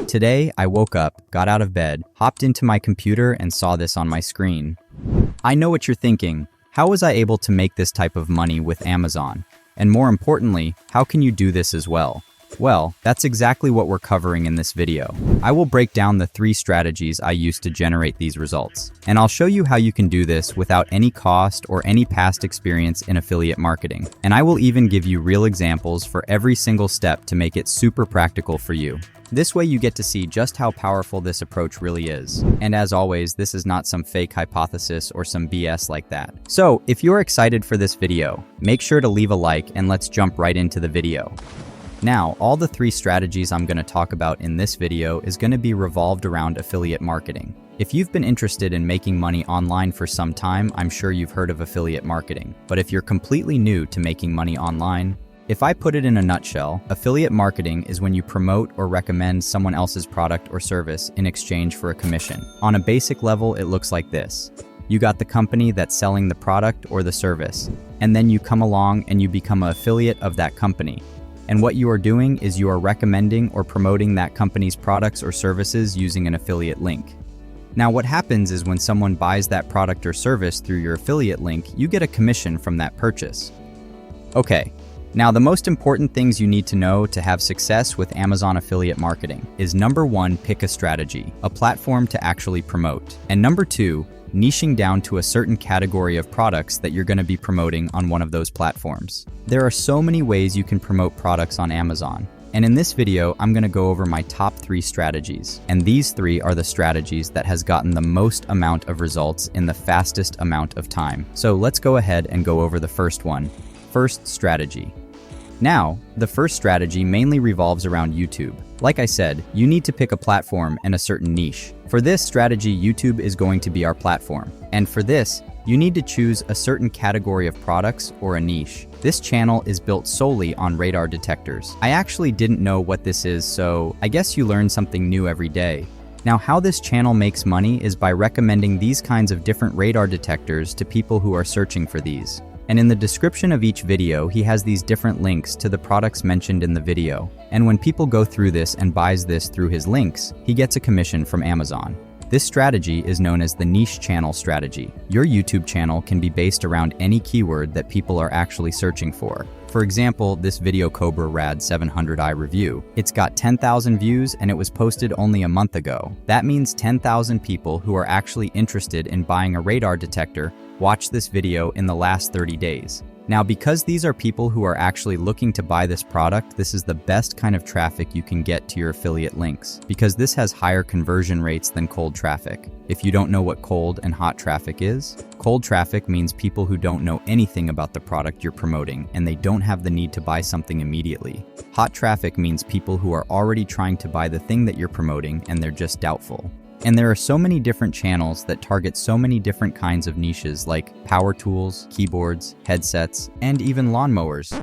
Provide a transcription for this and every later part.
Today, I woke up, got out of bed, hopped into my computer, and saw this on my screen. I know what you're thinking. How was I able to make this type of money with Amazon? And more importantly, how can you do this as well? Well, that's exactly what we're covering in this video. I will break down the 3 strategies I use to generate these results. And I'll show you how you can do this without any cost or any past experience in affiliate marketing. And I will even give you real examples for every single step to make it super practical for you. This way you get to see just how powerful this approach really is. And as always, this is not some fake hypothesis or some BS like that. So, if you're excited for this video, make sure to leave a like and let's jump right into the video. Now, all the 3 strategies I'm going to talk about in this video is going to be revolved around affiliate marketing. If you've been interested in making money online for some time, I'm sure you've heard of affiliate marketing. But if you're completely new to making money online, if I put it in a nutshell, affiliate marketing is when you promote or recommend someone else's product or service in exchange for a commission. On a basic level, it looks like this. You got the company that's selling the product or the service, and then you come along and you become an affiliate of that company. And what you are doing is you are recommending or promoting that company's products or services using an affiliate link. Now, what happens is when someone buys that product or service through your affiliate link, you get a commission from that purchase. Okay. Now, the most important things you need to know to have success with Amazon affiliate marketing is number 1, pick a strategy, a platform to actually promote. And number 2, niching down to a certain category of products that you're going to be promoting on one of those platforms. There are so many ways you can promote products on Amazon. And in this video, I'm going to go over my top 3 strategies. And these 3 are the strategies that has gotten the most amount of results in the fastest amount of time. So let's go ahead and go over the first one. First strategy. Now, the first strategy mainly revolves around YouTube. Like I said, you need to pick a platform and a certain niche. For this strategy, YouTube is going to be our platform. And for this, you need to choose a certain category of products or a niche. This channel is built solely on radar detectors. I actually didn't know what this is, so I guess you learn something new every day. Now, how this channel makes money is by recommending these kinds of different radar detectors to people who are searching for these. And in the description of each video, he has these different links to the products mentioned in the video. And when people go through this and buys this through his links, he gets a commission from Amazon. This strategy is known as the niche channel strategy. Your YouTube channel can be based around any keyword that people are actually searching for. For example, this video Cobra Rad 700i review. It's got 10,000 views and it was posted only a month ago. That means 10,000 people who are actually interested in buying a radar detector watched this video in the last 30 days. Now, because these are people who are actually looking to buy this product, this is the best kind of traffic you can get to your affiliate links, because this has higher conversion rates than cold traffic. If you don't know what cold and hot traffic is, cold traffic means people who don't know anything about the product you're promoting and they don't have the need to buy something immediately. Hot traffic means people who are already trying to buy the thing that you're promoting and they're just doubtful. And there are so many different channels that target so many different kinds of niches like power tools, keyboards, headsets, and even lawnmowers.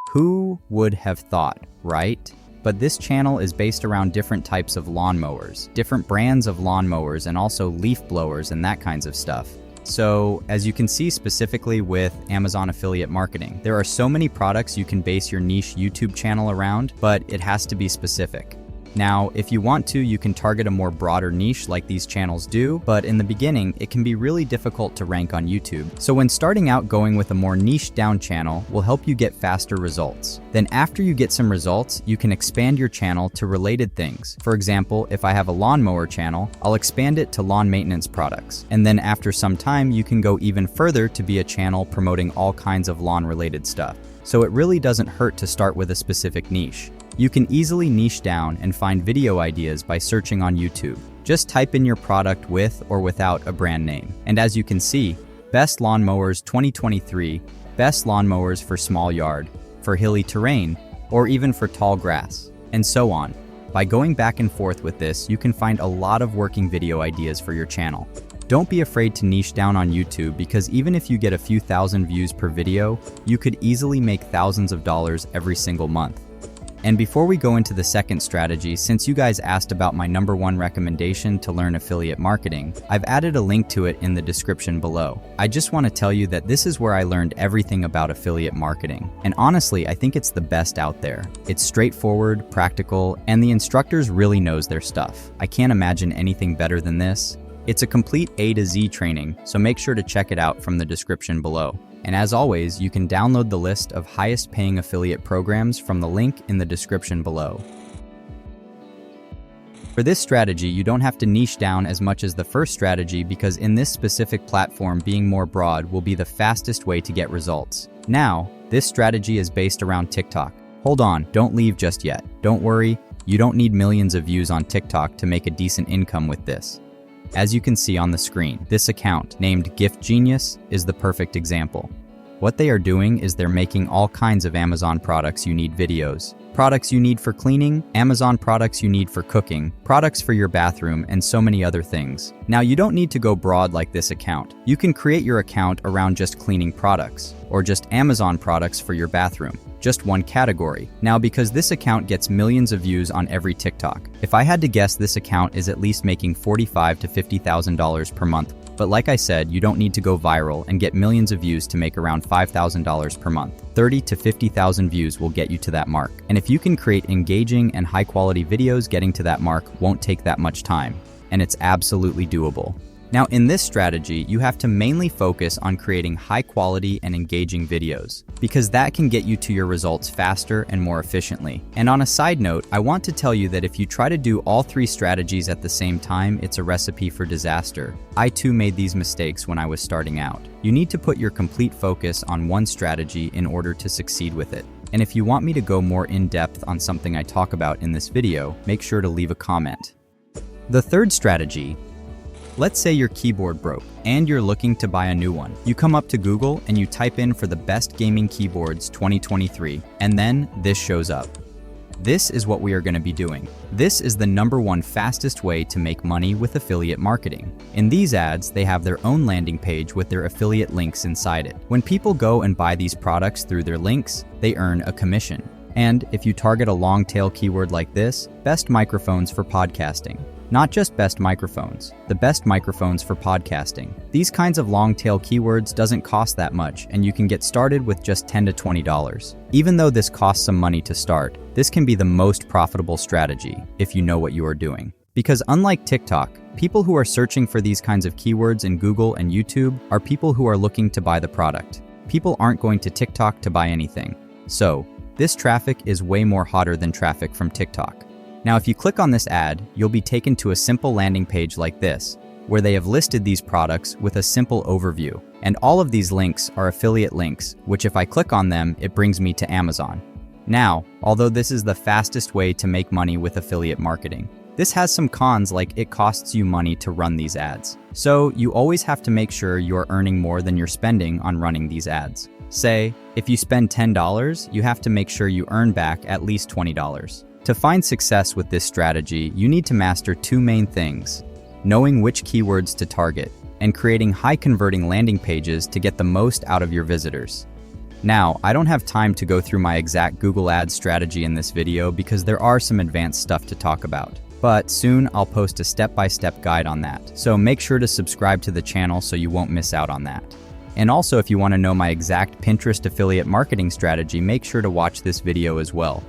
Who would have thought, right? But this channel is based around different types of lawnmowers, different brands of lawnmowers, and also leaf blowers and that kinds of stuff. So, as you can see specifically with Amazon affiliate marketing, there are so many products you can base your niche YouTube channel around, but it has to be specific. Now, if you want to, you can target a more broader niche like these channels do, but in the beginning, it can be really difficult to rank on YouTube. So when starting out, going with a more niche down channel will help you get faster results. Then after you get some results, you can expand your channel to related things. For example, if I have a lawnmower channel, I'll expand it to lawn maintenance products. And then after some time, you can go even further to be a channel promoting all kinds of lawn-related stuff. So it really doesn't hurt to start with a specific niche. You can easily niche down and find video ideas by searching on YouTube. Just type in your product with or without a brand name. And as you can see, Best Lawnmowers 2023, Best Lawnmowers for Small Yard, for Hilly Terrain, or even for Tall Grass, and so on. By going back and forth with this, you can find a lot of working video ideas for your channel. Don't be afraid to niche down on YouTube, because even if you get a few thousand views per video, you could easily make thousands of dollars every single month. And before we go into the second strategy, since you guys asked about my #1 recommendation to learn affiliate marketing, I've added a link to it in the description below. I just want to tell you that this is where I learned everything about affiliate marketing. And honestly, I think it's the best out there. It's straightforward, practical, and the instructors really knows their stuff. I can't imagine anything better than this. It's a complete A to Z training, so make sure to check it out from the description below. And as always, you can download the list of highest paying affiliate programs from the link in the description below. For this strategy, you don't have to niche down as much as the first strategy because in this specific platform, being more broad will be the fastest way to get results. Now, this strategy is based around TikTok. Hold on, don't leave just yet. Don't worry, you don't need millions of views on TikTok to make a decent income with this. As you can see on the screen, this account, named Gift Genius, is the perfect example. What they are doing is they're making all kinds of Amazon products you need videos. Products you need for cleaning, Amazon products you need for cooking, products for your bathroom, and so many other things. Now, you don't need to go broad like this account. You can create your account around just cleaning products, or just Amazon products for your bathroom. Just one category. Now, because this account gets millions of views on every TikTok, if I had to guess, this account is at least making $45,000 to $50,000 per month. But like I said, you don't need to go viral and get millions of views to make around $5,000 per month. 30 to 50,000 views will get you to that mark. And if you can create engaging and high quality videos, getting to that mark won't take that much time. And it's absolutely doable. Now, in this strategy, you have to mainly focus on creating high quality and engaging videos, because that can get you to your results faster and more efficiently. And on a side note, I want to tell you that if you try to do all three strategies at the same time, it's a recipe for disaster. I too made these mistakes when I was starting out. You need to put your complete focus on one strategy in order to succeed with it. And if you want me to go more in depth on something I talk about in this video, make sure to leave a comment. The third strategy. Let's say your keyboard broke and you're looking to buy a new one. You come up to Google and you type in for the best gaming keyboards 2023, and then this shows up. This is what we are going to be doing. This is the #1 fastest way to make money with affiliate marketing. In these ads, they have their own landing page with their affiliate links inside it. When people go and buy these products through their links, they earn a commission. And if you target a long tail keyword like this, best microphones for podcasting. Not just best microphones, the best microphones for podcasting. These kinds of long tail keywords doesn't cost that much, and you can get started with just $10 to $20. Even though this costs some money to start, this can be the most profitable strategy if you know what you are doing. Because unlike TikTok, people who are searching for these kinds of keywords in Google and YouTube are people who are looking to buy the product. People aren't going to TikTok to buy anything. So, this traffic is way more hotter than traffic from TikTok. Now, if you click on this ad, you'll be taken to a simple landing page like this, where they have listed these products with a simple overview. And all of these links are affiliate links, which if I click on them, it brings me to Amazon. Now, although this is the fastest way to make money with affiliate marketing, this has some cons, like it costs you money to run these ads. So you always have to make sure you're earning more than you're spending on running these ads. Say, if you spend $10, you have to make sure you earn back at least $20. To find success with this strategy, you need to master two main things: knowing which keywords to target, and creating high-converting landing pages to get the most out of your visitors. Now, I don't have time to go through my exact Google Ads strategy in this video because there are some advanced stuff to talk about. But soon I'll post a step-by-step guide on that, so make sure to subscribe to the channel so you won't miss out on that. And also, if you want to know my exact Pinterest affiliate marketing strategy, make sure to watch this video as well.